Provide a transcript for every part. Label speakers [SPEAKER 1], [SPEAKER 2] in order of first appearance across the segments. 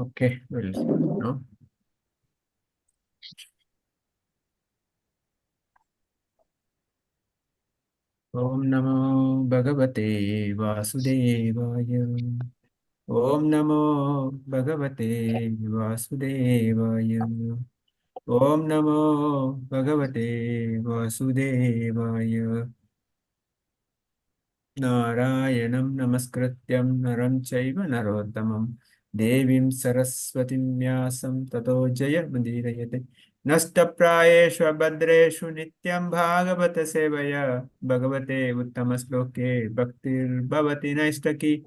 [SPEAKER 1] Okay, we'll start now. Om Namo Bhagavate Vasudevaya. Om Namo Bhagavate Vasudevaya. Om Namo Bhagavate Vasudevaya. Narayanam Namaskrityam Naram Chaiva Narottamam Devim Saraswatim Vyasam Tato Jayamudirayate Nastapráyeshu Abhadreshu Nityam Bhagavata Sevaya Bhagavate Uttamasloke Bhaktir Bhavati Naistaki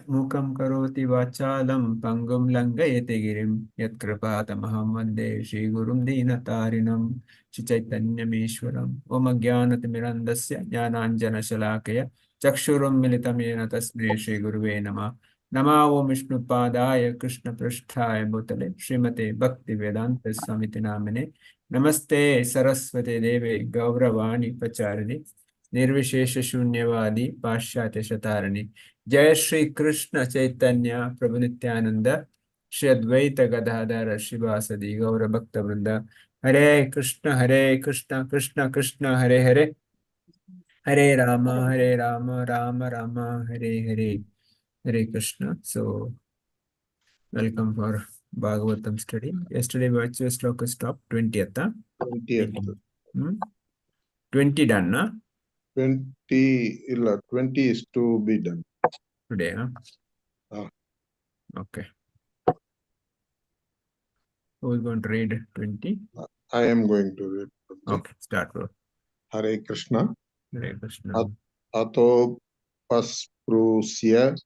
[SPEAKER 1] Mukam karoti vachalam pangum langayate girim yatkripatamaham vande Shri Gurum Dinatarinam Shri Chaitanyameshwaram Om Ajnanatimirandasya Jnananjana Shalakaya Chakshurum Militamena Tasmai Shri Guruve Namah Nama Om Vishnupadaya Krishna Prasthaya Bhutale Srimate Bhakti Vedanta Swamiti Namine Namaste Saraswate Deve Gauravani Pacharani Nirvishesha Shunyavadi Pashyatya Shatarani जय श्री कृष्ण चैतन्य प्रभु नित्यानंद श्री अद्वैत गदाधर शिवासदि गौर भक्त वृंद हरे Krishna Krishna Krishna Hare Hare Hare Ram Ram Ram Hare Hare Hare Krishna. So welcome for Bhagavatam study. Yesterday virtual sloka stopped 20th.
[SPEAKER 2] 20th.
[SPEAKER 1] 20 done, na?
[SPEAKER 2] 20 is to be done.
[SPEAKER 1] Today, huh? Okay. Who is going to read 20?
[SPEAKER 2] I am going to read.
[SPEAKER 1] Okay, start, bro.
[SPEAKER 2] Hare Krishna.
[SPEAKER 1] Hare Krishna.
[SPEAKER 2] Ato pasprusya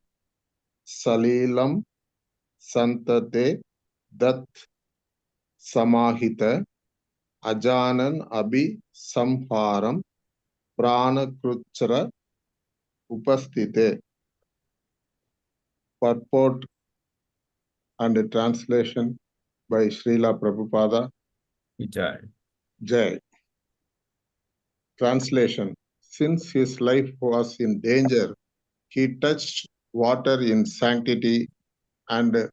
[SPEAKER 2] salilam santate dat samahita ajanan abhi samharam pranakruchara upastite. Purport and translation by Srila Prabhupada.
[SPEAKER 1] Jai.
[SPEAKER 2] Jai. Translation. Since his life was in danger, he touched water in sanctity and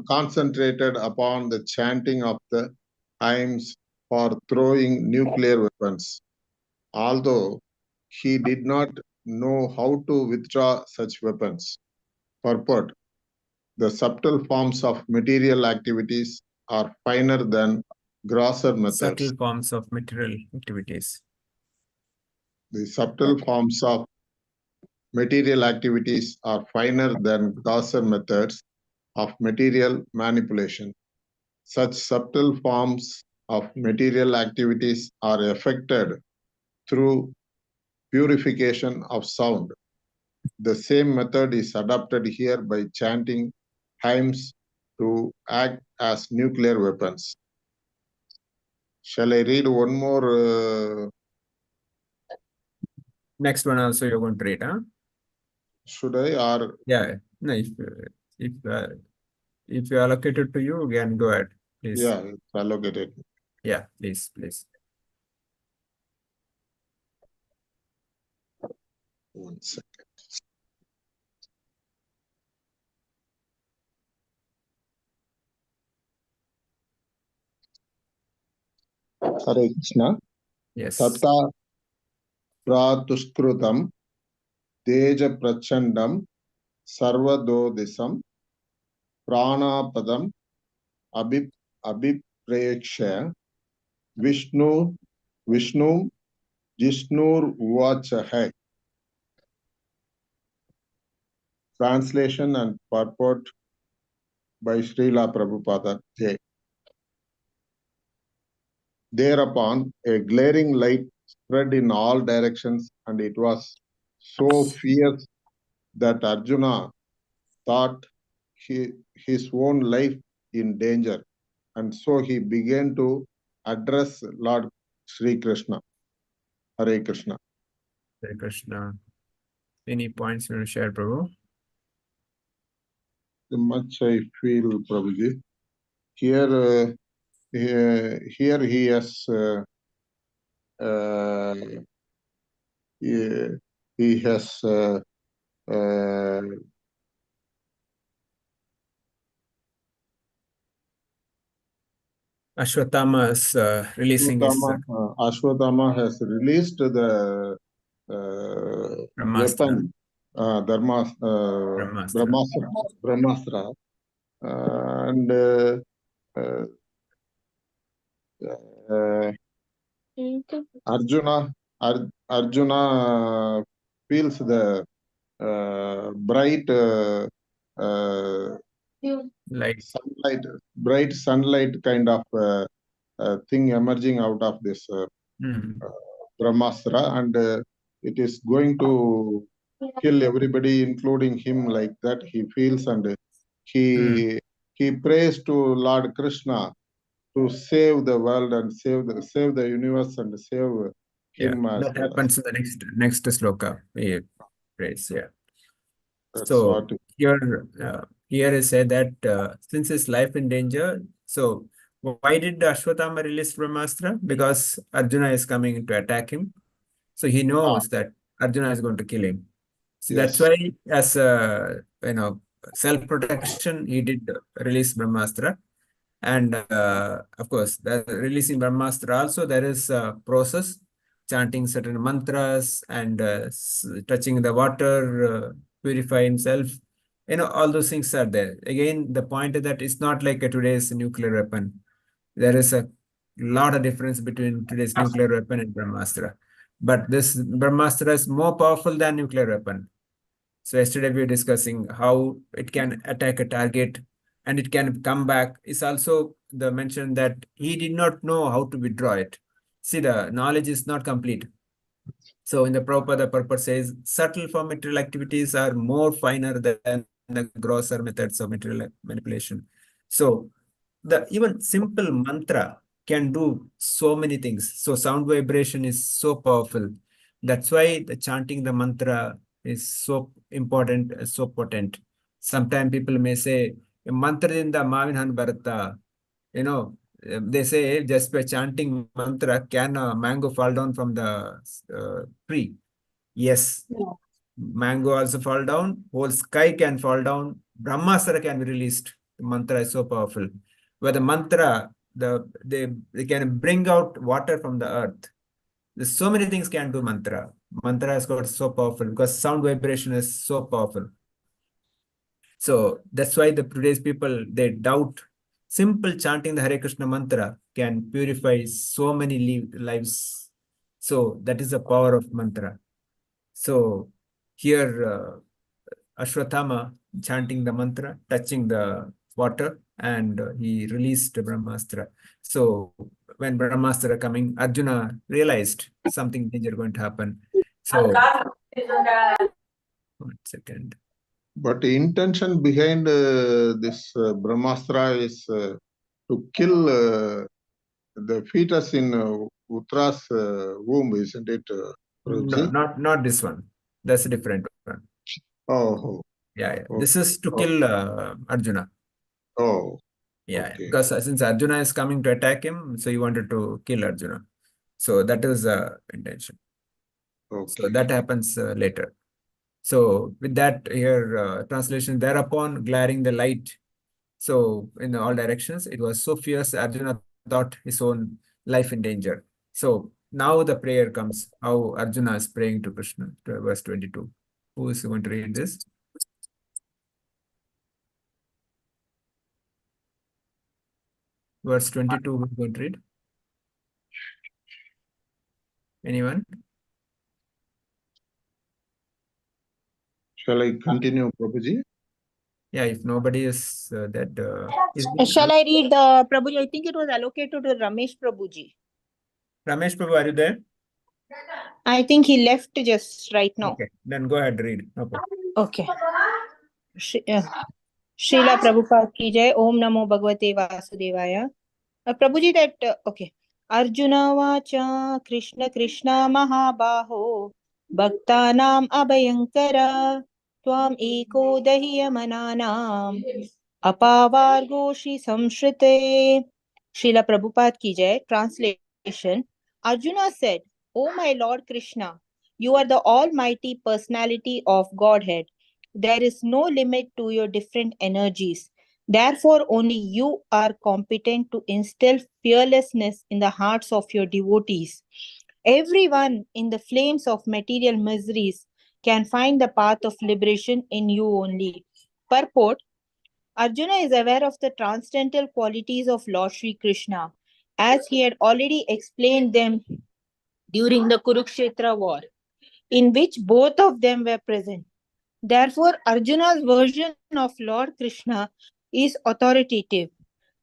[SPEAKER 2] concentrated upon the chanting of the hymns for throwing nuclear weapons. Although he did not know how to withdraw such weapons. Purport. The subtle forms of material activities are finer than grosser methods.
[SPEAKER 1] Subtle forms of material activities.
[SPEAKER 2] The subtle forms of material activities are finer than grosser methods of material manipulation. Such subtle forms of material activities are effected through purification of sound. The same method is adopted here by chanting hymns to act as nuclear weapons. Shall I read one more?
[SPEAKER 1] Next one also you're going to read, huh?
[SPEAKER 2] Should I or?
[SPEAKER 1] Yeah. No, if you allocated to you, you can go ahead, please.
[SPEAKER 2] Yeah, it's allocated.
[SPEAKER 1] Yeah, please.
[SPEAKER 2] One second. Hare Krishna.
[SPEAKER 1] Yes.
[SPEAKER 2] Tata pratuskrutam teja prachandam sarvadodisam pranapadam abhipreksha Vishnu Jishnur Uvachaha. Translation and purport by Srila Prabhupada. Thereupon, a glaring light spread in all directions, and it was so fierce that Arjuna thought his own life in danger, and so he began to address Lord Sri Krishna. Hare Krishna.
[SPEAKER 1] Hare Krishna. Any points you want to share, Prabhu?
[SPEAKER 2] Much I feel, Prabhuji. Here he has he has
[SPEAKER 1] Ashwatthama is releasing his
[SPEAKER 2] Ashwatthama has released the
[SPEAKER 1] Brahmastra.
[SPEAKER 2] weapon,
[SPEAKER 1] Brahmastra.
[SPEAKER 2] Brahmastra, and Arjuna feels the bright
[SPEAKER 1] Light.
[SPEAKER 2] bright sunlight kind of thing emerging out of this Brahmastra, and it is going to kill everybody, including him, like that he feels, and he prays to Lord Krishna to save the world and save the universe and save him.
[SPEAKER 1] That happens in the next sloka. He prays.
[SPEAKER 2] That's
[SPEAKER 1] so
[SPEAKER 2] what
[SPEAKER 1] here is said that since his life in danger, so why did Ashwatthama release Brahmastra? Because Arjuna is coming to attack him. So he knows that Arjuna is going to kill him. So that's why, as self-protection, he did release Brahmastra. And of course, releasing Brahmastra also, there is a process, chanting certain mantras and touching the water, purify himself. All those things are there. Again, the point is that it's not like today's nuclear weapon. There is a lot of difference between today's nuclear weapon and Brahmastra. But this Brahmastra is more powerful than nuclear weapon. So yesterday we were discussing how it can attack a target and it can come back. It's also the mention that he did not know how to withdraw it. See, the knowledge is not complete. So in the Prabhupada, the purpose says subtle form material activities are more finer than the grosser methods of material manipulation. So the even simple mantra can do so many things. So sound vibration is so powerful. That's why the chanting the mantra is so important, so potent. Sometimes people may say, mantra dinda mavin han bharata. They say just by chanting mantra, can a mango fall down from the tree? Yes. Mango also fall down, whole sky can fall down, Brahmastra can be released. The mantra is so powerful. Where the mantra, they can bring out water from the earth. There's so many things can do mantra. Mantra has got so powerful because sound vibration is so powerful. So that's why the today's people, they doubt simple chanting the Hare Krishna mantra can purify so many lives. So that is the power of mantra. So here Ashwatthama chanting the mantra, touching the water, and he released Brahmastra. So when Brahmastra coming, Arjuna realized something danger going to happen. So 1 second.
[SPEAKER 2] But the intention behind this Brahmastra is to kill the fetus in Uttara's womb, isn't it?
[SPEAKER 1] No, not this one. That's a different one.
[SPEAKER 2] Oh.
[SPEAKER 1] Yeah. This is to kill Arjuna.
[SPEAKER 2] Oh.
[SPEAKER 1] Yeah, because since Arjuna is coming to attack him, so he wanted to kill Arjuna. So that is the intention. So that happens later. So with that here translation, thereupon glaring the light. So in all directions, it was so fierce, Arjuna thought his own life in danger. So now the prayer comes, how Arjuna is praying to Krishna, to verse 22. Who is going to read this? Verse 22, who is going to read? Anyone?
[SPEAKER 2] Shall I continue, Prabhuji?
[SPEAKER 1] Yeah, if nobody is that.
[SPEAKER 3] Shall I read, Prabhuji? I think it was allocated to Ramesh Prabhuji.
[SPEAKER 1] Ramesh Prabhu, are you there?
[SPEAKER 3] I think he left just right now.
[SPEAKER 1] Okay, then go ahead, read. No problem.
[SPEAKER 3] Okay. Srila Prabhupada ki jai. Om Namo Bhagavate Vasudevaya. Prabhuji, that, okay. Arjuna Vacha Krishna Krishna Mahabaho Bhaktanam Abhayankara Tvam Eko Dahiya Mananam Apavargoshi Samshrite. Srila Prabhupada ki jai. Translation. Arjuna said, O my Lord Krishna, You are the almighty personality of Godhead. There is no limit to your different energies. Therefore, only you are competent to instill fearlessness in the hearts of your devotees. Everyone in the flames of material miseries can find the path of liberation in you only. Purport: Arjuna is aware of the transcendental qualities of Lord Sri Krishna, as he had already explained them during the Kurukshetra war, in which both of them were present. Therefore, Arjuna's version of Lord Krishna is authoritative.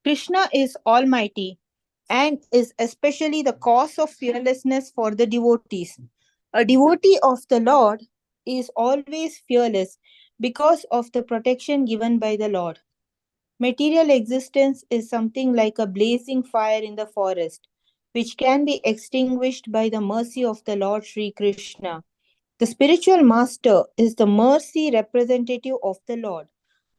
[SPEAKER 3] Krishna is almighty and is especially the cause of fearlessness for the devotees. A devotee of the Lord is always fearless because of the protection given by the Lord. Material existence is something like a blazing fire in the forest, which can be extinguished by the mercy of the Lord Sri Krishna. The spiritual master is the mercy representative of the Lord.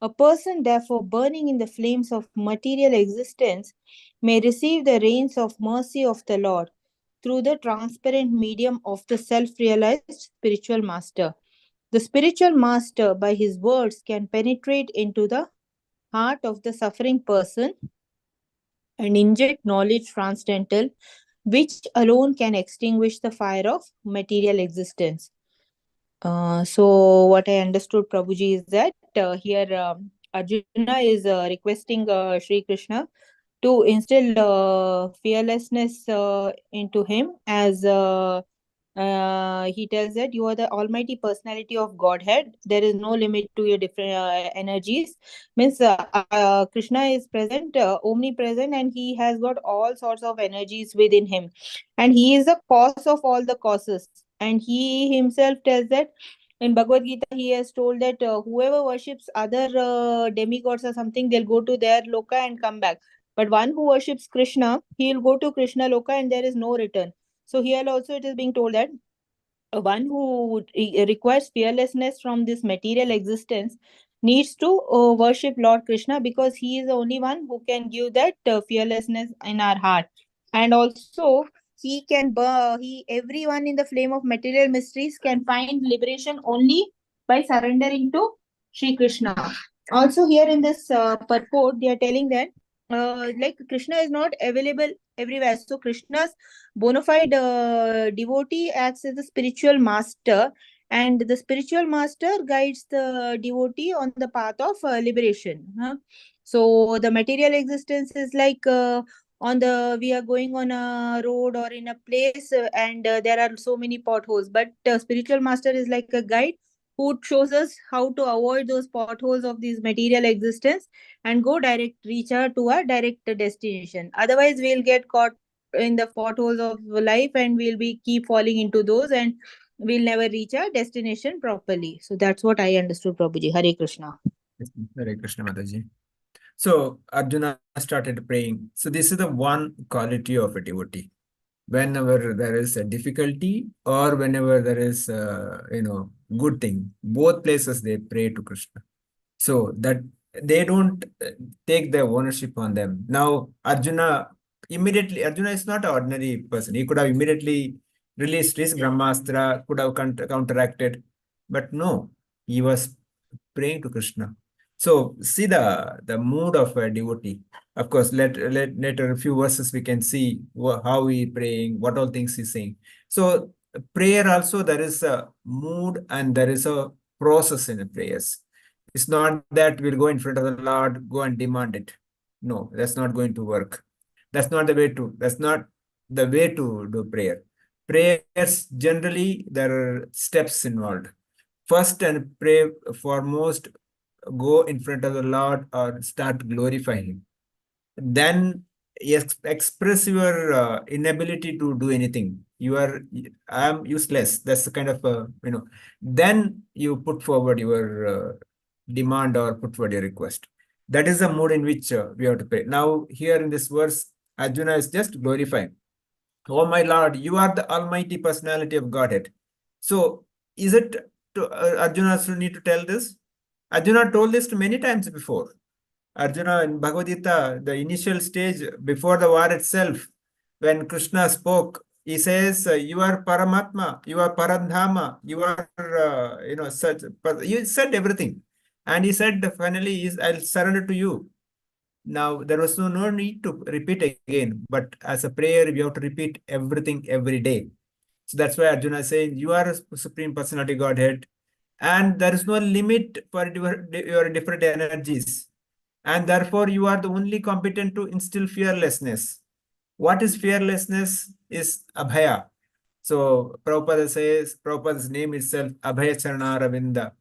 [SPEAKER 3] A person, therefore, burning in the flames of material existence may receive the rains of mercy of the Lord through the transparent medium of the self realized spiritual master. The spiritual master, by his words, can penetrate into the heart of the suffering person and inject knowledge transcendental, which alone can extinguish the fire of material existence. So what I understood, Prabhuji, is that here Arjuna is requesting Sri Krishna to instill fearlessness into him, as he tells that you are the almighty personality of Godhead. There is no limit to your different energies. Means Krishna is present, omnipresent, and he has got all sorts of energies within him, and he is the cause of all the causes. And he himself tells that in Bhagavad Gita, he has told that whoever worships other demigods or something, they'll go to their loka and come back. But one who worships Krishna, he'll go to Krishna loka and there is no return. So here also it is being told that one who requires fearlessness from this material existence needs to worship Lord Krishna, because he is the only one who can give that fearlessness in our heart. And also he can everyone in the flame of material mysteries can find liberation only by surrendering to Sri Krishna. Also here in this purport, they are telling that like Krishna is not available everywhere. So Krishna's bona fide devotee acts as the spiritual master, and the spiritual master guides the devotee on the path of liberation. So the material existence is like on the we are going on a road or in a place, and there are so many potholes, but spiritual master is like a guide who shows us how to avoid those potholes of this material existence and go direct reach out to a direct destination. Otherwise we'll get caught in the potholes of life and we'll be keep falling into those, and we'll never reach our destination properly. So that's what I understood, Prabhuji. Hare Krishna.
[SPEAKER 1] Hare Krishna Mataji. So Arjuna started praying. So this is the one quality of a devotee. Whenever there is a difficulty or whenever there is good thing, both places they pray to Krishna. So that they don't take the ownership on them. Now Arjuna is not an ordinary person. He could have immediately released his Brahmastra, could have counteracted, but no, he was praying to Krishna. So see the mood of a devotee. Of course, later a few verses we can see how he praying, what all things he's saying. So prayer also, there is a mood and there is a process in the prayers. It's not that we'll go in front of the Lord, go and demand it. No, that's not going to work. That's not the way to do prayer. Prayers, generally, there are steps involved. First and pray foremost, go in front of the Lord or start glorifying Him. Then express your inability to do anything. I am useless. That's the kind of Then you put forward your demand or put forward your request. That is the mood in which we have to pray. Now here in this verse, Arjuna is just glorifying. Oh my Lord, you are the almighty personality of Godhead. So is it Arjuna should need to tell this? Arjuna told this many times before. Arjuna in Bhagavad Gita, the initial stage before the war itself, when Krishna spoke He says, you are Paramatma, you are Parandhama, you are, such. You said everything. And he said, finally, I'll surrender to you. Now, there was no need to repeat again. But as a prayer, we have to repeat everything every day. So that's why Arjuna is saying, you are a Supreme Personality Godhead. And there is no limit for your different energies. And therefore, you are the only competent to instill fearlessness. What is fearlessness? Is Abhaya. So Prabhupada says, Prabhupada's name itself, Abhaya Charana Ravinda.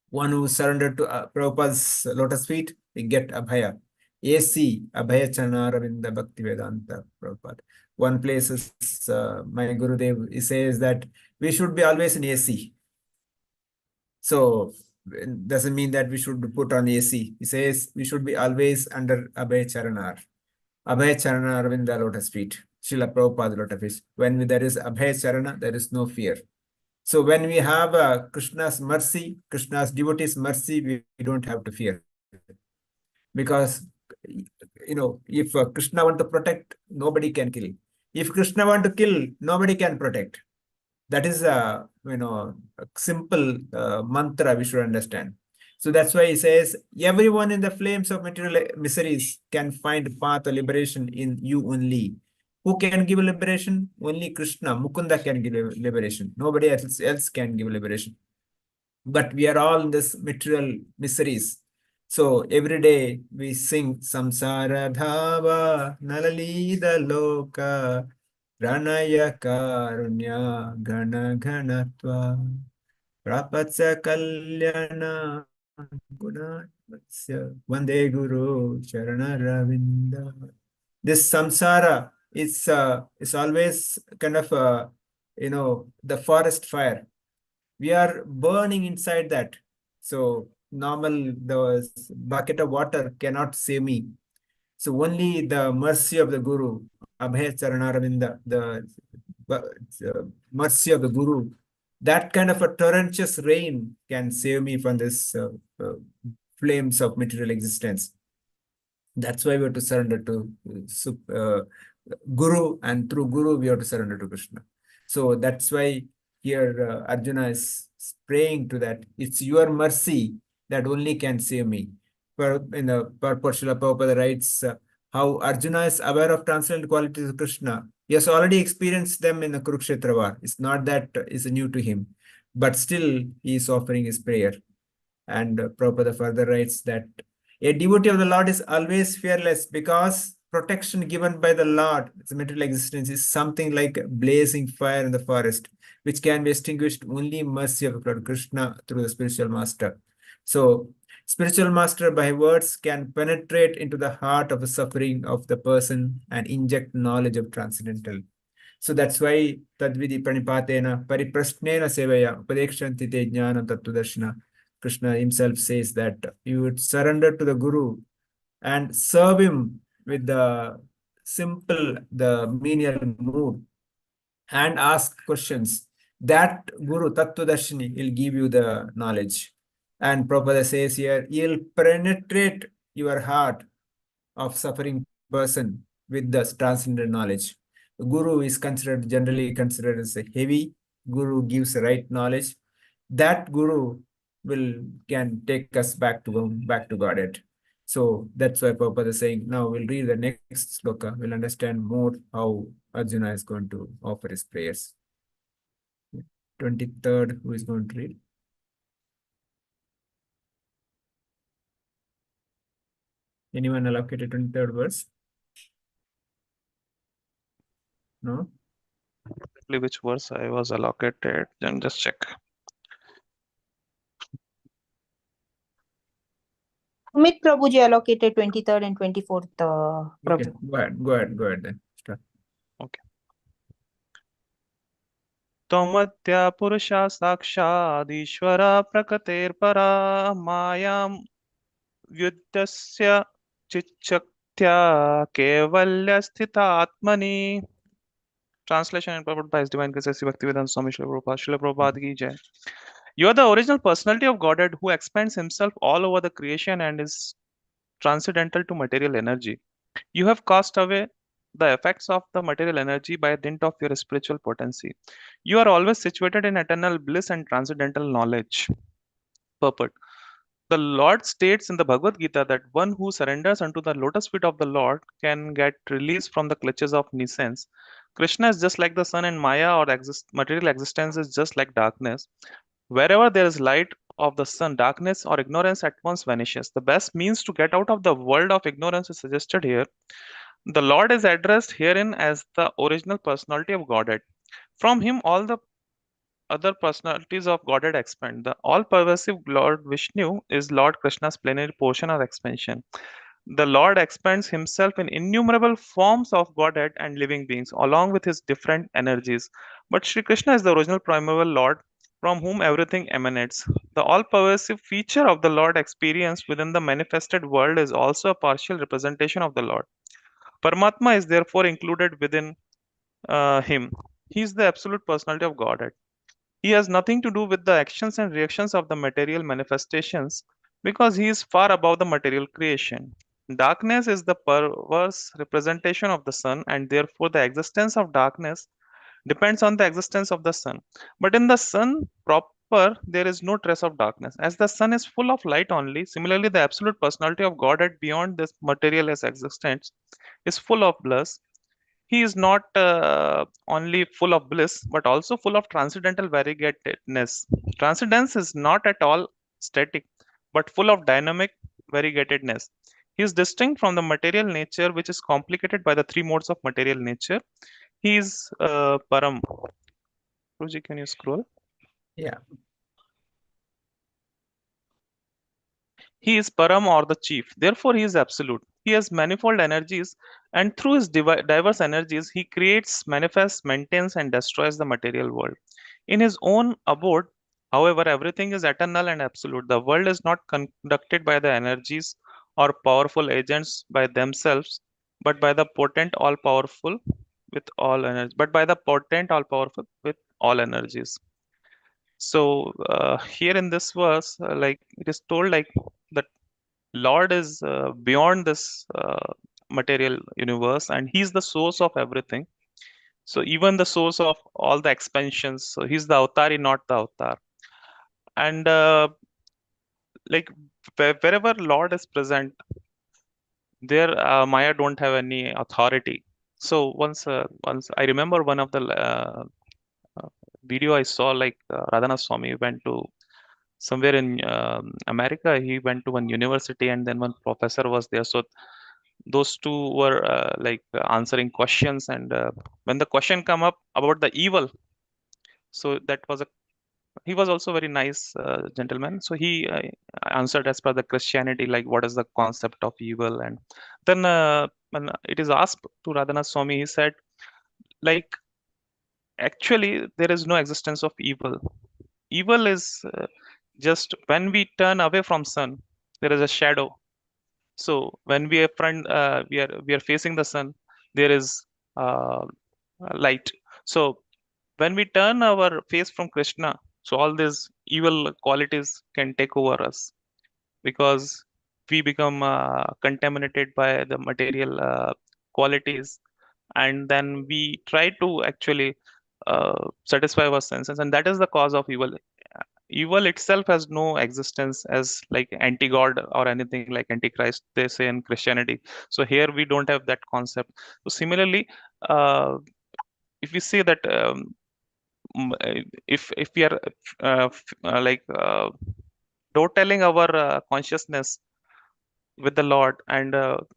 [SPEAKER 1] One who surrendered to Prabhupada's lotus feet, we get Abhaya. AC, Abhaya Charana Ravinda Bhakti Vedanta Prabhupada. One place is, my Gurudev, he says that we should be always in AC. So it doesn't mean that we should put on AC. He says we should be always under Abhaya Charana. Abhaya Charana Arvinda lotus feet. Srila Prabhupada lotus feet. When there is Abhaya Charana, there is no fear. So when we have Krishna's mercy, Krishna's devotees' mercy, we don't have to fear. Because, if Krishna want to protect, nobody can kill. If Krishna want to kill, nobody can protect. That is a simple mantra we should understand. So that's why he says, everyone in the flames of material miseries can find path of liberation in you only. Who can give liberation? Only Krishna, Mukunda can give liberation. Nobody else can give liberation. But we are all in this material miseries. So every day we sing Samsara Dhava Nalalida Loka Pranaya Karunya Gana Ganatva Prapatsa Kalyana Gunatsya Vande Guru Charana Ravinda. This samsara is always kind of the forest fire. We are burning inside that. So the bucket of water cannot save me. So only the mercy of the Guru, Abhay Charanaravindha, the mercy of the Guru, that kind of a torrentious rain can save me from this flames of material existence. That's why we have to surrender to Guru, and through Guru we have to surrender to Krishna. So that's why here Arjuna is praying to that. It's your mercy that only can save me. In the purport, Srila Prabhupada writes how Arjuna is aware of transcendental qualities of Krishna. He has already experienced them in the Kurukshetra war. It's not that it's new to him, but still he is offering his prayer. And Prabhupada further writes that a devotee of the Lord is always fearless because protection given by the Lord, its material existence, is something like a blazing fire in the forest, which can be extinguished only in mercy of Lord Krishna through the spiritual master. So, spiritual master by words can penetrate into the heart of the suffering of the person and inject knowledge of transcendental. So that's why Tadvidi Pranipatena Pariprasnena Sevaya Upadekshanti Te Jnana Tattvadarshana. Krishna himself says that you would surrender to the Guru and serve him with the menial mood and ask questions. That Guru, Tattvadarshini, will give you the knowledge. And Prabhupada says here, he'll penetrate your heart of suffering person with the transcendental knowledge. The Guru is generally considered as a heavy. Guru gives the right knowledge. That Guru can take us back to Godhead. So that's why Prabhupada is saying, now we'll read the next sloka. We'll understand more how Arjuna is going to offer his prayers. 23rd, who is going to read? Anyone allocated 23rd verse? No?
[SPEAKER 4] Which verse I was allocated? Then just check.
[SPEAKER 3] Amit Prabhuji allocated 23rd and 24th.
[SPEAKER 1] Okay,
[SPEAKER 3] Prabhu.
[SPEAKER 1] go ahead then. Start.
[SPEAKER 4] Okay. Tomatya Purusha Sakshadishvara Prakaterpara Mayam Vyudasya Chichaktya Kevalya Sthita Atmani. Translation and purport by His Divine Grace S.C. Bhaktivedanta Swami Srila Prabhupada. Srila Prabhupada ki jai. You are the original personality of Godhead who expands himself all over the creation and is transcendental to material energy. You have cast away the effects of the material energy by dint of your spiritual potency. You are always situated in eternal bliss and transcendental knowledge. Purport. The Lord states in the Bhagavad Gita that one who surrenders unto the lotus feet of the Lord can get release from the clutches of nescience. Krishna is just like the sun, and Maya or material existence is just like darkness. Wherever there is light of the sun, darkness or ignorance at once vanishes. The best means to get out of the world of ignorance is suggested here. The Lord is addressed herein as the original personality of Godhead. From him, all the other personalities of Godhead expand. The all pervasive Lord Vishnu is Lord Krishna's plenary portion of expansion. The Lord expands himself in innumerable forms of Godhead and living beings, along with his different energies. But Sri Krishna is the original primeval Lord from whom everything emanates. The all pervasive feature of the Lord experienced within the manifested world is also a partial representation of the Lord. Paramatma is therefore included within him. He is the absolute personality of Godhead. He has nothing to do with the actions and reactions of the material manifestations because he is far above the material creation. Darkness is the perverse representation of the sun, and therefore the existence of darkness depends on the existence of the sun. But in the sun proper, there is no trace of darkness. As the sun is full of light only, similarly, the absolute personality of Godhead beyond this material as existence is full of bliss. He is not only full of bliss, but also full of transcendental variegatedness. Transcendence is not at all static, but full of dynamic variegatedness. He is distinct from the material nature, which is complicated by the three modes of material nature. He is Param. Ruji, can you scroll?
[SPEAKER 1] Yeah.
[SPEAKER 4] He is Param or the chief. Therefore, he is absolute. He has manifold energies, and through his diverse energies, he creates, manifests, maintains, and destroys the material world. In his own abode, however, everything is eternal and absolute. The world is not conducted by the energies or powerful agents by themselves, but by the potent all powerful with all energies. But by the potent all powerful with all energies. So here in this verse, like it is told, like the Lord is beyond this material universe, and He's the source of everything. So even the source of all the expansions. So He's the avatari, not the avatar. And like wherever Lord is present, there Maya don't have any authority. So once I remember one of the uh, video I saw, like Radhana Swami went to somewhere in America. He went to one university, and then one professor was there. So those two were like answering questions, and when the question come up about the evil, so that was a he was also very nice gentleman. So he answered as per the Christianity, like what is the concept of evil. And then when it is asked to Radhanath Swami, he said, like, actually there is no existence of evil. Evil is just when we turn away from sun, there is a shadow. So when we are we are facing the sun, there is uh, light. So when we turn our face from Krishna, so all these evil qualities can take over us because we become contaminated by the material qualities, and then we try to actually satisfy our senses, and that is the cause of evil. Evil itself has no existence as like anti-god or anything like antichrist they say in Christianity. So here we don't have that concept. So similarly, uh, if we say that if we are like totaling our consciousness with the Lord and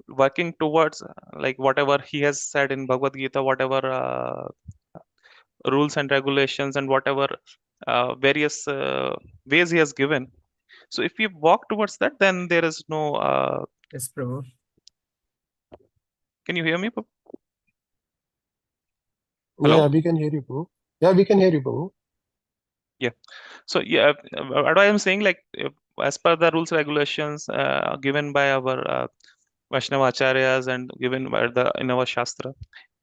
[SPEAKER 4] working towards like whatever He has said in Bhagavad Gita, whatever rules and regulations and whatever various ways He has given. So if we walk towards that, then there is no.
[SPEAKER 1] Yes, Prabhu.
[SPEAKER 4] Can you hear me?
[SPEAKER 5] Yeah,
[SPEAKER 4] Hello?
[SPEAKER 5] we can hear you, Prabhu. Yeah, we can hear you, Prabhu.
[SPEAKER 4] Yeah. So yeah, what I am saying, like as per the rules regulations given by our Vaishnava acharyas and given by the in our shastra,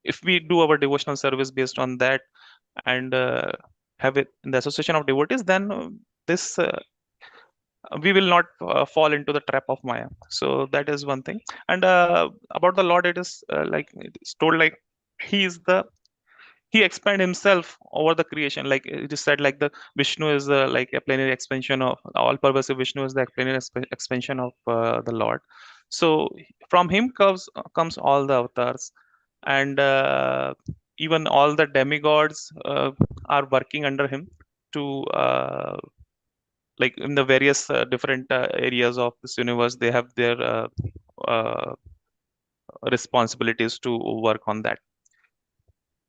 [SPEAKER 4] if we do our devotional service based on that and have it in the association of devotees, then this we will not fall into the trap of Maya. So that is one thing. And about the Lord, it is like it's told like he expand himself over the creation. Like it is said, like the Vishnu is like a plenary expansion of all pervasive. Vishnu is the plenary expansion of the Lord. So from him comes all the avatars, and even all the demigods are working under him to like in the various different areas of this universe. They have their uh, responsibilities to work on that.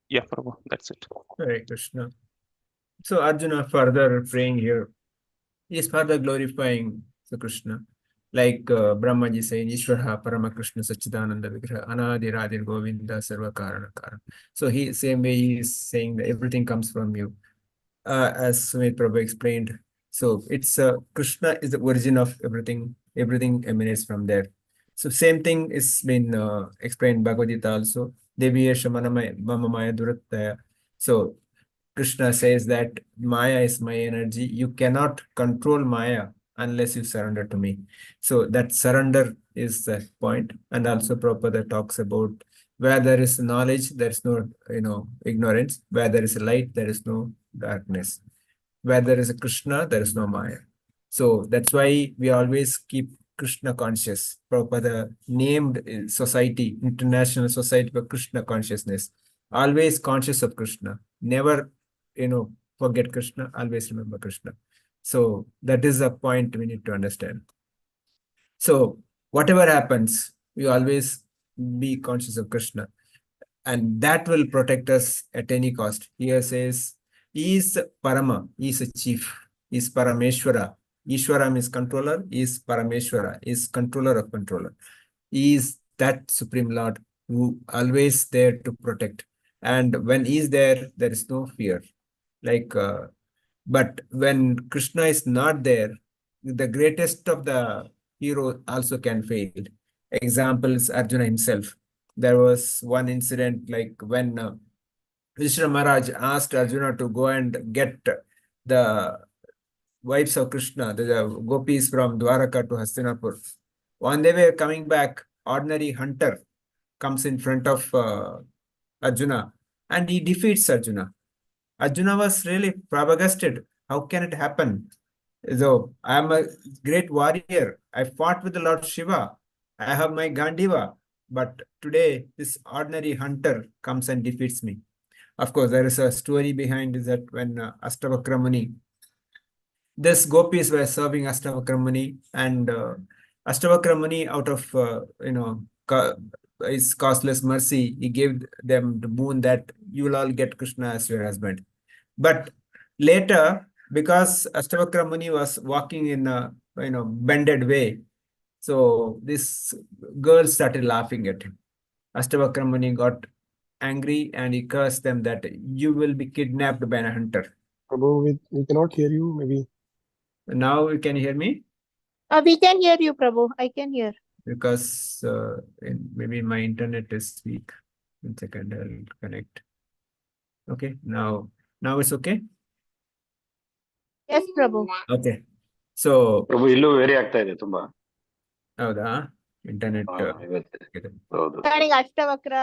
[SPEAKER 4] Yeah, Prabhu, that's it.
[SPEAKER 1] Hare Krishna. So Arjuna further praying here is further glorifying the Krishna. Like Brahmaji saying, Ishvara Parama Krishna Sachidananda Vigraha Anadi Radhir Govinda Sarva Karana Karan. So same way he is saying that everything comes from you. As Sumit Prabhu explained, so it's Krishna is the origin of everything. Everything emanates from there. So same thing is been explained in Bhagavad Gita also. Deviyesha Mama Maya Durattaya. So Krishna says that Maya is my energy. You cannot control Maya unless you surrender to me. So that surrender is the point. And also Prabhupada talks about where there is knowledge, there is no ignorance. Where there is light, there is no darkness. Where there is a Krishna, there is no Maya. So that's why we always keep Krishna conscious. Prabhupada named society, International Society for Krishna Consciousness. Always conscious of Krishna. Never, forget Krishna. Always remember Krishna. So that is a point we need to understand. So whatever happens, we always be conscious of Krishna. And that will protect us at any cost. Here says, he is Parama, he is a chief, he is Parameshwara. Ishwaram is controller, he is Parameshwara, he is controller of controller. He is that Supreme Lord who always there to protect. And when he is there, there is no fear. But when Krishna is not there, the greatest of the hero also can fail. Example is Arjuna himself. There was one incident like when Vishnu Maharaj asked Arjuna to go and get the wives of Krishna, the gopis from Dwaraka to Hastinapur. When they were coming back, ordinary hunter comes in front of Arjuna and he defeats Arjuna. Arjuna was really flabbergasted. How can it happen? So I am a great warrior. I fought with the Lord Shiva. I have my Gandiva. But today, this ordinary hunter comes and defeats me. Of course, there is a story behind that when Astavakramani, this gopis were serving Astavakramani, and Astavakramani, out of his causeless mercy, he gave them the boon that you will all get Krishna as your husband. But later, because Astavakramani was walking in a bended way, so this girl started laughing at him. Astavakramani got angry and he cursed them that you will be kidnapped by a hunter.
[SPEAKER 5] Prabhu, we cannot hear you. Maybe
[SPEAKER 1] Now you can hear me?
[SPEAKER 3] We can hear you, Prabhu. I can hear.
[SPEAKER 1] Because maybe my internet is weak. 1 second, I'll connect. Okay, now it's okay?
[SPEAKER 3] Yes, Prabhu.
[SPEAKER 1] Okay. So
[SPEAKER 6] ಪ್ರಭು ಇಲ್ಲೂ very ಆಗ್ತಾ ಇದೆ ತುಂಬಾ.
[SPEAKER 1] ಹೌದಾ? Internet
[SPEAKER 6] ಹೌದು.
[SPEAKER 3] Ashtavakra,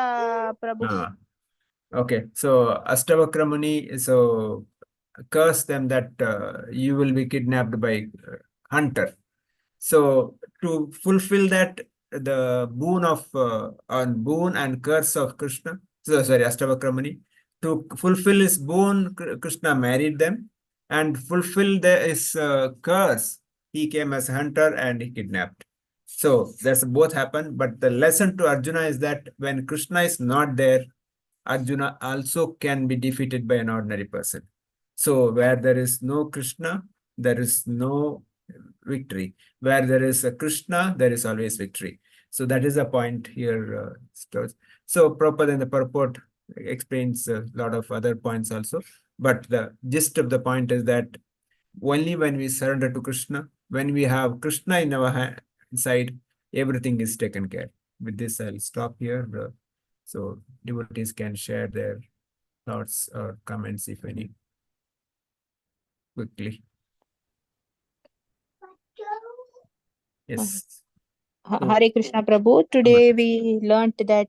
[SPEAKER 3] Prabhu.
[SPEAKER 1] Okay, so Astavakramani, so curse them that you will be kidnapped by hunter. So to fulfill that, the boon and curse of Krishna, Astavakramani, to fulfill his boon, Krishna married them, and fulfill his curse, he came as a hunter and he kidnapped. So that's both happened, but the lesson to Arjuna is that when Krishna is not there, Arjuna also can be defeated by an ordinary person. So where there is no Krishna, there is no victory. Where there is a Krishna, there is always victory. So that is a point here. So Prabhupada in the purport explains a lot of other points also. But the gist of the point is that only when we surrender to Krishna, when we have Krishna in our side, everything is taken care. With this, I'll stop here. So devotees can share their thoughts or comments, if any, quickly. Yes.
[SPEAKER 3] Hare Krishna Prabhu. Today we learnt that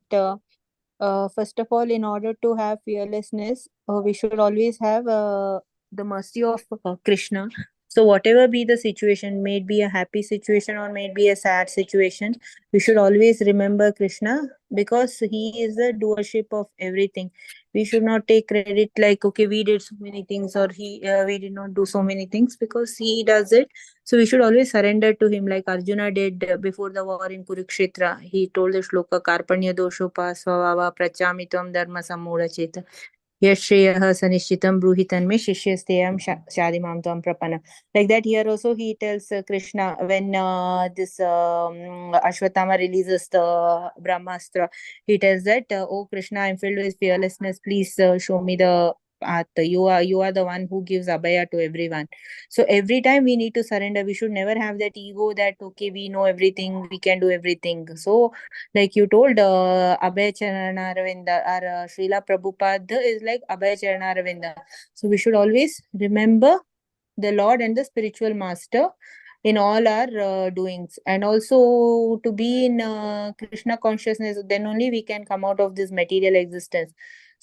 [SPEAKER 3] first of all, in order to have fearlessness, we should always have the mercy of Krishna. So, whatever be the situation, may it be a happy situation or may it be a sad situation, we should always remember Krishna because he is the doership of everything. We should not take credit like, okay, we did so many things or we did not do so many things because he does it. So we should always surrender to him, like Arjuna did before the war in Kurukshetra. He told the shloka, Karpanya doshopa svavava prachamitam dharma sammudha cheta. Yashreyaha sanishchitam bruhitan me shishyasteyam shadimam tvam prapana. Like that, here also he tells Krishna when this Ashwatthama releases the Brahmastra, he tells that, oh Krishna, I'm filled with fearlessness. Please show me the path. You are the one who gives abhaya to everyone. So every time we need to surrender. We should never have that ego that okay, we know everything, we can do everything. So like you told, Abhay Charanaravinda or Srila Prabhupada is like Abhay Charanaravinda. So we should always remember the Lord and the spiritual master in all our doings, and also to be in Krishna consciousness. Then only we can come out of this material existence.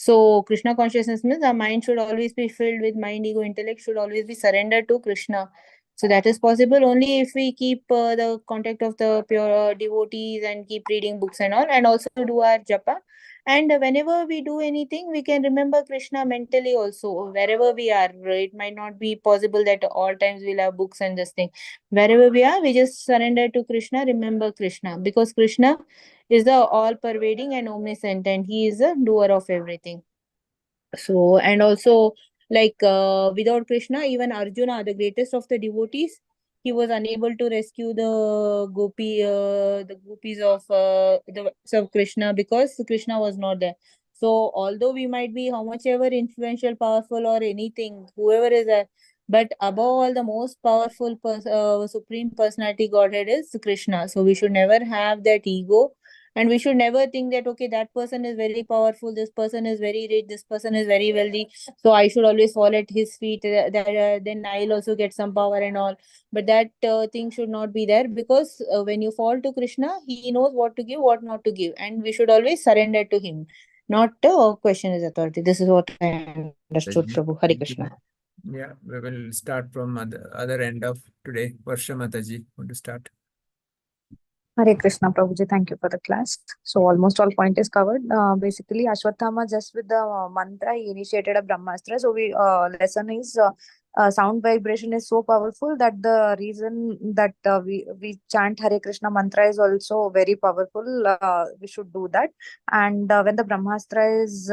[SPEAKER 3] So Krishna consciousness means our mind should always be filled with mind, ego, intellect should always be surrendered to Krishna. So that is possible only if we keep the contact of the pure devotees and keep reading books and all, and also do our japa. And whenever we do anything, we can remember Krishna mentally also, wherever we are. It might not be possible that all times we'll have books and this thing. Wherever we are, we just surrender to Krishna, remember Krishna, because Krishna is the all pervading and omniscient, and he is the doer of everything. So, and also, like without Krishna, even Arjuna, the greatest of the devotees, he was unable to rescue the gopis of Krishna, because Krishna was not there. So, although we might be how much ever influential, powerful, or anything, whoever is there, but above all, the most powerful, supreme personality Godhead is Krishna. So, we should never have that ego, and we should never think that okay, that person is very powerful, this person is very rich, this person is very wealthy, so I should always fall at his feet, then I'll also get some power and all. But that thing should not be there, because when you fall to Krishna, he knows what to give, what not to give, and we should always surrender to him, not question his authority. This is what I understood, Prabhu. Hare Krishna.
[SPEAKER 1] Yeah, we will start from other end of today. Varsha Mataji, want to start?
[SPEAKER 7] Hare Krishna, Prabhuji. Thank you for the class. So almost all point is covered. Basically, Ashwatthama, just with the mantra, he initiated a Brahmastra. So we lesson is sound vibration is so powerful that the reason that we chant Hare Krishna mantra is also very powerful. We should do that. And when the Brahmastra is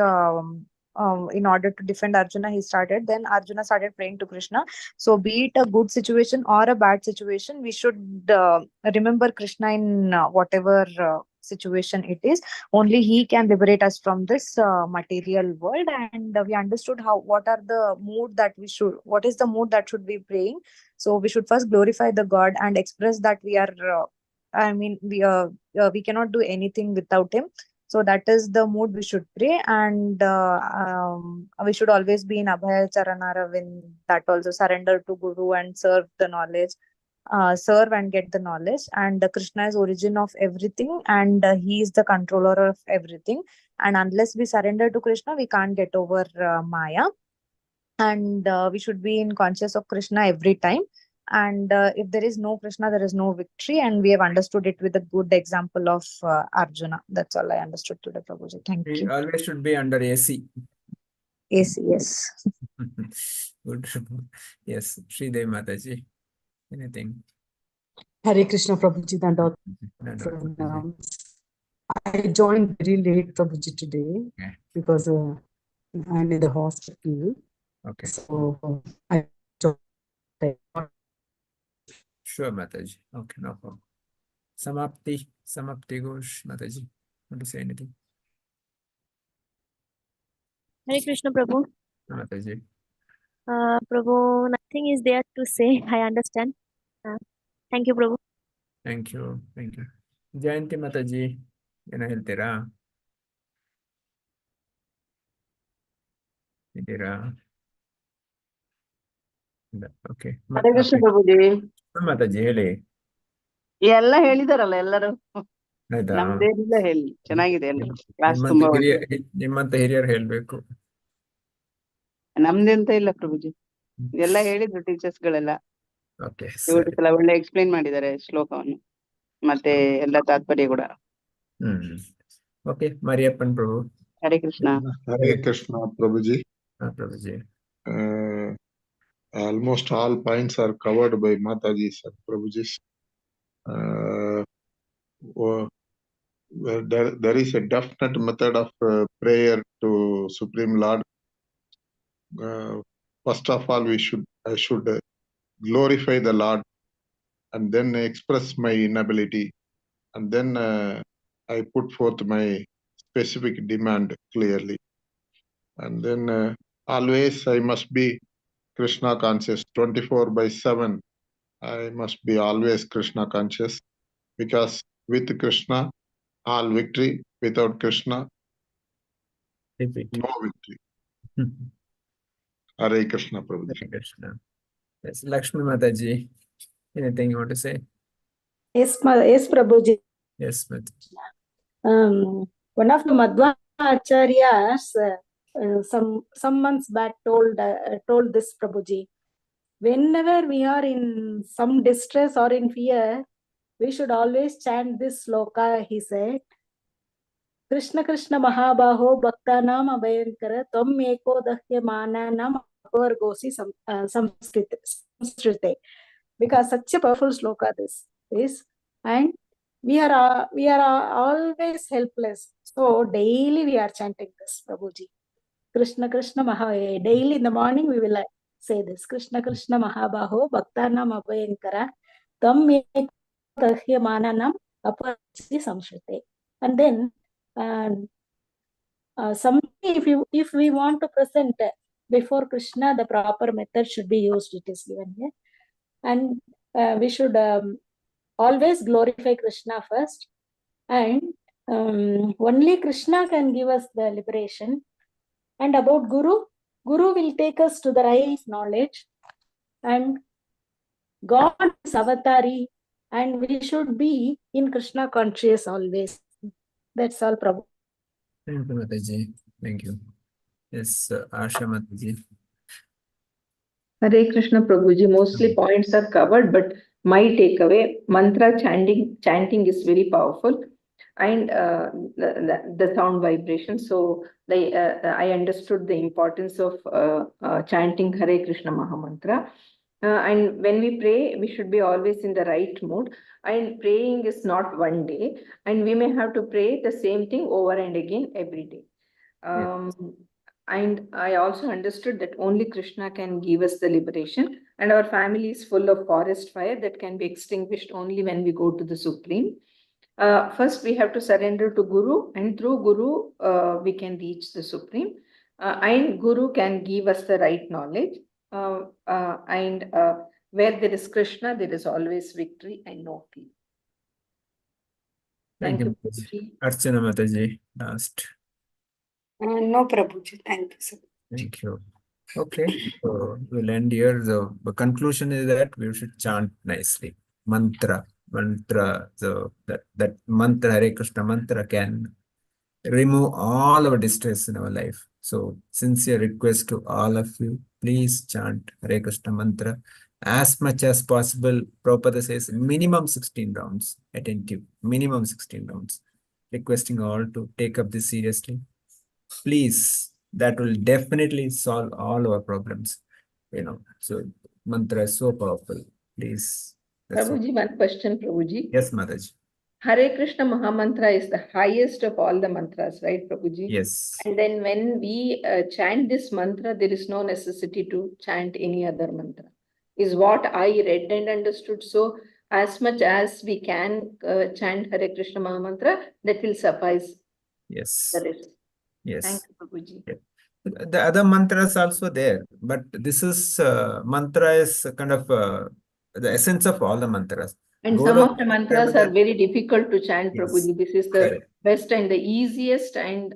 [SPEAKER 7] in order to defend Arjuna, he started. Then Arjuna started praying to Krishna. So be it a good situation or a bad situation, we should remember Krishna in whatever situation it is. Only he can liberate us from this material world. And we understood what are the mood that what is the mood that should be praying. So we should first glorify the God and express that we are we cannot do anything without him. So that is the mood we should pray. And we should always be in Abhaya Charanaravind, that also surrender to Guru and serve the knowledge, serve and get the knowledge. And Krishna is origin of everything, and he is the controller of everything. And unless we surrender to Krishna, we can't get over Maya. And we should be in conscious of Krishna every time. And if there is no Krishna, there is no victory. And we have understood it with a good example of Arjuna. That's all I understood today, Prabhuji. Thank
[SPEAKER 1] We
[SPEAKER 7] you.
[SPEAKER 1] always should be under AC.
[SPEAKER 7] Yes, yes.
[SPEAKER 1] Good. Yes, Sridevi Mataji. Anything?
[SPEAKER 8] Hare Krishna, Prabhuji. I joined very late, Prabhuji, today because I'm in the hospital.
[SPEAKER 1] Okay.
[SPEAKER 8] So I joined.
[SPEAKER 1] Sure, Mataji. Okay, no problem. Samapti Ghosh, Mataji. Want to say anything?
[SPEAKER 9] Hare Krishna, Prabhu.
[SPEAKER 1] Mataji.
[SPEAKER 9] Prabhu, nothing is there to say. I understand. Thank you, Prabhu.
[SPEAKER 1] Thank you. Thank you. Jayanti Mataji. ಏನು ಹೇಳ್ತೀರಾ? ಇದ್ದೀರಾ? Okay.
[SPEAKER 6] Hare Krishna ಪ್ರಭುಜಿ.
[SPEAKER 1] Mataji ಹೇಳಿ.
[SPEAKER 8] ಎಲ್ಲ ಹೇಳಿದಾರಲ್ಲ ಎಲ್ಲರೂ.
[SPEAKER 1] ಆಯ್ತಾ?
[SPEAKER 8] ನಮ್ದೇನಿಲ್ಲ ಹೇಳಿ, ಚೆನ್ನಾಗಿದೆ ಎಲ್ಲರೂ. ಕ್ಲಾಸ್
[SPEAKER 1] ನಿಮ್ಮಂತ
[SPEAKER 8] ತುಂಬಾ
[SPEAKER 1] ಹಿರಿಯ
[SPEAKER 8] ಒಳ್ಳೆ.
[SPEAKER 1] ನಿಮ್ಮಂತ ಹಿರಿಯರು ಹೇಳ್ಬೇಕು.
[SPEAKER 8] ನಮ್ದೆಂತ ಇಲ್ಲ ಪ್ರಭುಜಿ, ಎಲ್ಲ ಹೇಳಿದ್ರು ಟೀಚರ್ಸ್ ಗಳೆಲ್ಲ.
[SPEAKER 1] ಓಕೆ,
[SPEAKER 8] ಇವರು
[SPEAKER 1] ಸರಿ.
[SPEAKER 8] ಸಲ ಒಳ್ಳೆ ಎಕ್ಸ್ಪ್ಲೈನ್ ಮಾಡಿದ್ದಾರೆ ಶ್ಲೋಕವನ್ನು, ಮತ್ತೆ ಎಲ್ಲ ತಾತ್ಪರ್ಯ ಕೂಡ.
[SPEAKER 1] Okay, Mariyappan Prabhu.
[SPEAKER 8] Hare Krishna.
[SPEAKER 2] Hare Krishna, Prabhuji.
[SPEAKER 1] Prabhuji.
[SPEAKER 2] Almost all points are covered by Mataji's and Prabhuji's. There is a definite method of prayer to Supreme Lord. First of all, I should glorify the Lord and then express my inability, and then I put forth my specific demand clearly, and then always I must be Krishna conscious 24/7. I must be always Krishna conscious, because with Krishna all victory, without Krishna no victory. Hare Krishna, Prabhuji.
[SPEAKER 1] Hare Krishna. Yes, Lakshmi Mataji, anything you want to say?
[SPEAKER 10] Yes, yes, Prabhuji.
[SPEAKER 1] Yes, Mataji.
[SPEAKER 10] One of the Madhva Acharyas some months back told this, Prabhuji. Whenever we are in some distress or in fear, we should always chant this sloka. He said, Krishna Krishna Mahabaho Bhaktanam Abhayankara Tvam Eko Dahya Mananam Apavargosi Samskrite. Because such a powerful sloka this is, and we are always helpless. So daily we are chanting this, Prabhuji. Krishna Krishna Mahabaho. Daily in the morning we will say this. Krishna Krishna Mahabaho Bhaktanam Abhayankara Tvam Eko Dahya Mananam Apavargosi Samskrite. And then if we want to present before Krishna, the proper method should be used. It is given here, and we should always glorify Krishna first, and only Krishna can give us the liberation. And about Guru will take us to the right knowledge, and God is avatari, and we should be in Krishna conscious always. That's all, Prabhu.
[SPEAKER 1] Thank you, Mataji. Thank you. Yes, Asha Mataji.
[SPEAKER 11] Hare Krishna, Prabhuji. Mostly points are covered, but my takeaway, mantra chanting is very powerful, and the sound vibration. So I understood the importance of chanting Hare Krishna Mahamantra. And when we pray, we should be always in the right mood. And praying is not one day, and we may have to pray the same thing over and again every day. And I also understood that only Krishna can give us the liberation, and our family is full of forest fire that can be extinguished only when we go to the Supreme. First, we have to surrender to Guru, and through Guru, we can reach the Supreme. And Guru can give us the right knowledge. And where there is Krishna, there is always victory and no fear.
[SPEAKER 1] Thank you, Mataji. Archana Mataji, last.
[SPEAKER 10] No, Prabhuji. Thank you, sir.
[SPEAKER 1] Thank you. Okay, so we'll end here. The conclusion is that we should chant nicely. Mantra. So that mantra, Hare Krishna mantra, can remove all our distress in our life. So sincere request to all of you, please chant Hare Krishna mantra as much as possible. Prabhupada says minimum 16 rounds attentive, minimum 16 rounds. Requesting all to take up this seriously. Please, that will definitely solve all our problems. So mantra is so powerful. Please.
[SPEAKER 11] Prabhuji, one question, Prabhuji.
[SPEAKER 1] Yes, Mataji.
[SPEAKER 11] Hare Krishna Mahamantra is the highest of all the mantras, right, Prabhuji?
[SPEAKER 1] Yes.
[SPEAKER 11] And then when we chant this mantra, there is no necessity to chant any other mantra, is what I read and understood. So as much as we can chant Hare Krishna Mahamantra, that will suffice.
[SPEAKER 1] Yes.
[SPEAKER 11] The rest.
[SPEAKER 1] Yes.
[SPEAKER 11] Thank you, Prabhuji.
[SPEAKER 1] Yeah. The other mantras also there, but this is mantra is kind of the essence of all the mantras.
[SPEAKER 11] And some of the mantras are very difficult to chant, yes. Prabhuji. This is the best and the easiest, and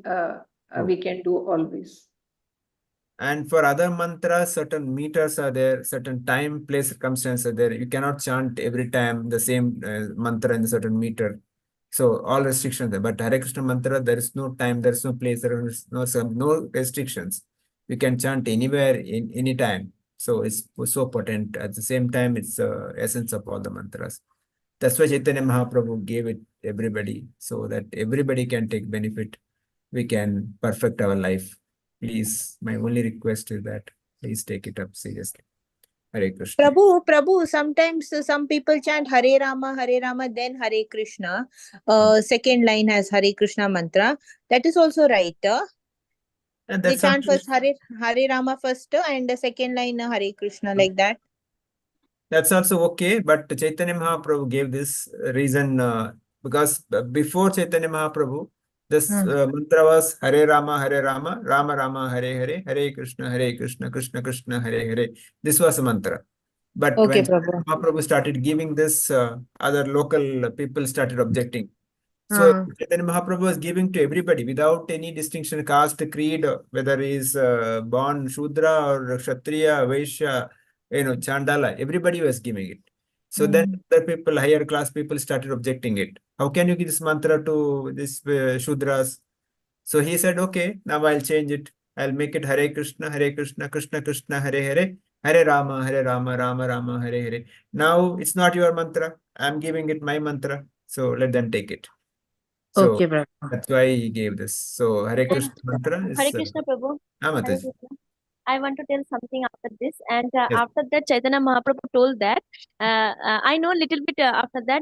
[SPEAKER 11] we can do always.
[SPEAKER 1] And for other mantras, certain meters are there, certain time, place, circumstances are there. You cannot chant every time the same mantra in a certain meter. So all restrictions there. But Hare Krishna mantra, there is no time, there is no place, there is no restrictions. You can chant anywhere, in any time. So it's so potent. At the same time, it's the essence of all the mantras. That's why Chaitanya Mahaprabhu gave it everybody, so that everybody can take benefit. We can perfect our life. Please, my only request is that please take it up seriously. Hare Krishna.
[SPEAKER 3] Prabhu, sometimes some people chant Hare Rama, then Hare Krishna. Second line has Hare Krishna mantra. That is also right.
[SPEAKER 1] And
[SPEAKER 3] They
[SPEAKER 1] that's
[SPEAKER 3] chant
[SPEAKER 1] also,
[SPEAKER 3] first Hare Rama first and the second line Hare Krishna, like that.
[SPEAKER 1] that's also okay. But Chaitanya Mahaprabhu gave this reason because before Chaitanya Mahaprabhu, this mantra was Hare Rama, Rama Rama, Hare, Hare Krishna, Krishna Krishna, Hare Hare. This was a mantra. But
[SPEAKER 3] Okay,
[SPEAKER 1] when
[SPEAKER 3] Prabhu.
[SPEAKER 1] Mahaprabhu started giving this, other local people started objecting. So Chaitanya Mahaprabhu was giving to everybody without any distinction, caste, creed, whether he is born Shudra or Kshatriya, Vaishya, Chandala, everybody was giving it. So then the people, higher class people started objecting it. How can you give this mantra to this Shudras? So he said, okay, now I'll change it. I'll make it Hare Krishna, Krishna Krishna, Hare Hare, Hare Rama, Rama Rama, Hare Hare. Now it's not your mantra. I'm giving it my mantra. So let them take it. So
[SPEAKER 3] Okay, Prabhu.
[SPEAKER 1] that's why he gave this. So Hare Krishna mantra is
[SPEAKER 9] Hare Krishna, Prabhu. Hare
[SPEAKER 1] Mataji.
[SPEAKER 9] Krishna. I want to tell something after this, and
[SPEAKER 1] Yes.
[SPEAKER 9] after that, Chaitanya Mahaprabhu told that I know a little bit after that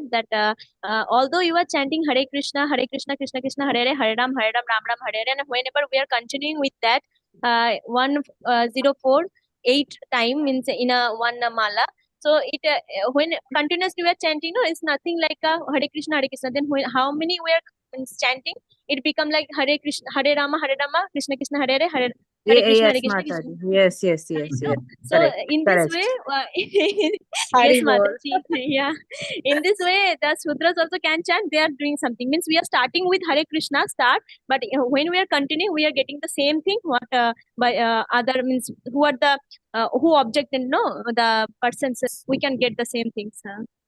[SPEAKER 9] although you are chanting Hare Krishna, Krishna Krishna, Hare Hare, Hare Ram, Ram Ram, Hare Hare, and whenever we are continuing with that 1,048 time means in a one mala. So it when continuously we are chanting, no, it's nothing like a Hare Krishna. Then how many we are chanting, it become like Hare Krishna, Hare Rama, Krishna Krishna, Hare Hare, Hare Krishna,
[SPEAKER 3] Yes,
[SPEAKER 9] Krishna Krishna.
[SPEAKER 3] Mataji. Yes.
[SPEAKER 9] No, so
[SPEAKER 3] Correct.
[SPEAKER 9] in this
[SPEAKER 3] Correct.
[SPEAKER 9] way,
[SPEAKER 3] Hari
[SPEAKER 9] yes,
[SPEAKER 3] bol.
[SPEAKER 9] Mataji, yeah. In this way, the Sudras also can chant. They are doing something. Means we are starting with Hare Krishna, but when we are continuing, we are getting the same thing. What by other means who are the who objected? No, the persons. We can get the same things.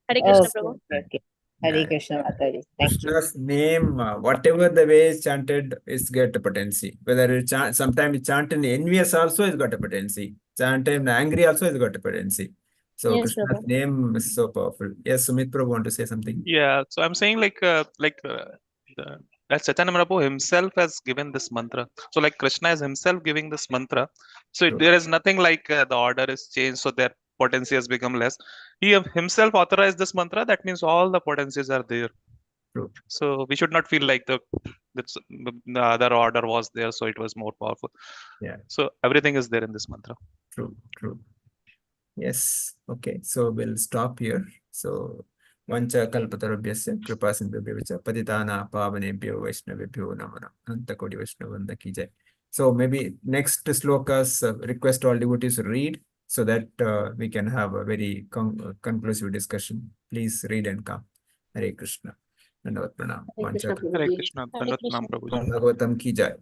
[SPEAKER 9] Hare Krishna, Prabhu.
[SPEAKER 3] Okay. Hare Krishna, Mataji. Thank you.
[SPEAKER 1] Krishna's name, whatever the way is chanted, is get a potency. Whether it sometimes you chant in envious also is got a potency. Chant in angry also is got a potency. So
[SPEAKER 9] Yes,
[SPEAKER 1] Krishna's
[SPEAKER 9] Prabhu.
[SPEAKER 1] name is so powerful. Yes, Sumit Prabhu want to say something.
[SPEAKER 4] Yeah, so I'm saying that Chaitanya Mahaprabhu himself has given this mantra. So like Krishna is himself giving this mantra. So
[SPEAKER 1] True.
[SPEAKER 4] there is nothing like the order is changed, so their potency has become less. He himself authorized this mantra. That means all the potencies are there.
[SPEAKER 1] True.
[SPEAKER 4] So we should not feel like the other order was there, so it was more powerful.
[SPEAKER 1] Yeah.
[SPEAKER 4] So everything is there in this mantra.
[SPEAKER 1] True. Yes. Okay. So we'll stop here. So Vancha kalpatarabhyasya kripa sindhubhyo patitana pavanebhyo vaishnavebhyo namana antakodi vaishnavanda ki jai. So maybe next slokas request all devotees to read so that we can have a very conclusive discussion. Please read and come. Hare Krishna. Dandavat pranam.
[SPEAKER 11] Hare Krishna,
[SPEAKER 1] Vancha
[SPEAKER 11] Prabhuji.
[SPEAKER 4] Hare Krishna.
[SPEAKER 9] Hare Krishna.
[SPEAKER 4] Prabhuji.
[SPEAKER 1] Bhagavatam ki jai.